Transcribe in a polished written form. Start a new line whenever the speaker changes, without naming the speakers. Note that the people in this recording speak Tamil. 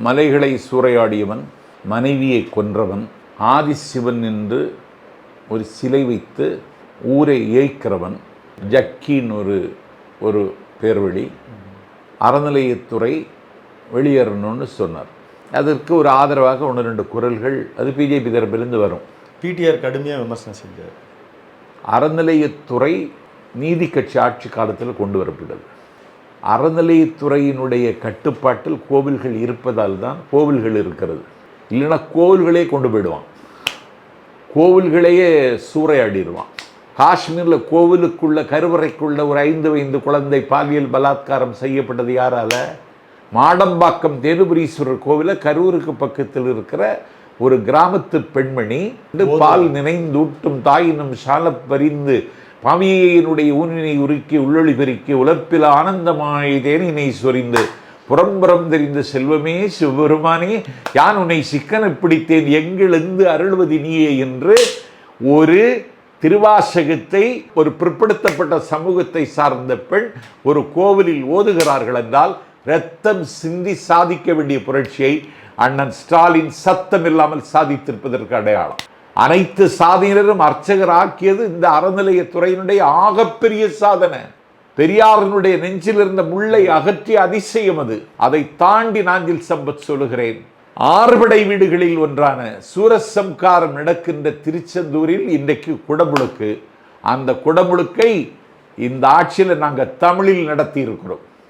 மலைகளை சூறையாடியவன், மனைவியை கொன்றவன், ஆதிசிவன் என்று ஒரு சிலை வைத்து ஊரை ஏய்க்கிறவன், ஜக்கின் ஒரு பேர்வழி, அறநிலையத்துறை வெளியேறணும்னு சொன்னார். அதற்கு ஒரு ஆதரவாக 1-2 குரல்கள் அது பிஜேபி தரப்பிலிருந்து வரும்.
பிடிஆர் கடுமையாக விமர்சனம் செஞ்சார்.
அறநிலையத்துறை நீதி கட்சி ஆட்சி காலத்தில் கொண்டு வரப்பட்டது. அறநிலையத்துறையினுடைய கட்டுப்பாட்டில் கோவில்கள் இருப்பதால் தான் கோவில்கள் இருக்கிறது. இல்லைன்னா கோவில்களே கொண்டு போயிடுவான், கோவில்களையே சூறையாடிடுவான். காஷ்மீரில் கோவிலுக்குள்ள கருவறைக்குள்ள ஒரு 5 வயது குழந்தை பாலியல் பலாத்காரம் செய்யப்பட்டது யாரால? மாடம்பாக்கம் தேனுபுரீஸ்வரர் கோவில கரூருக்கு பக்கத்தில் இருக்கிற ஒரு கிராமத்து பெண்மணி பால் நினைந்தூட்டும் தாயினும் சால பறிந்து பாவியினுடைய ஊனினை உருக்கி உள்ளொளி பெருக்கி உலப்பில் ஆனந்தமாய் தேனினை சொரிந்து புறம்புறம் தெரிந்த செல்வமே சிவபெருமானே யான் உன்னை சிக்கன பிடித்தேன் எங்கிழந்து அருள்வது நீயே என்று ஒரு திருவாசகத்தை ஒரு பிற்படுத்தப்பட்ட சமூகத்தை சார்ந்த பெண் ஒரு கோவிலில் ஓதுகிறார்கள் என்றால் இரத்தம் சிந்தி சாதிக்க வேண்டிய புரட்சியை அண்ணன் ஸ்டாலின் சத்தம் இல்லாமல் சாதித்திருப்பதற்கு அடையாளம். அனைத்து சாதனையினரும் அர்ச்சகர் ஆக்கியது இந்த அறநிலையத்துறையினுடைய ஆகப்பெரிய சாதனை. பெரியாரனுடைய நெஞ்சில் இருந்த முள்ளை அகற்றிய அதிசயம் அது. அதை தாண்டி நாஞ்சில் சம்பத் சொல்லுகிறேன், 6 படை வீடுகளில் ஒன்றான சூரசம்காரம் நடக்கின்ற திருச்செந்தூரில் இன்றைக்கு குடமுழுக்கு. அந்த குடமுழுக்கை இந்த ஆட்சியில் நாங்கள் தமிழில் நடத்தி இருக்கிறோம்.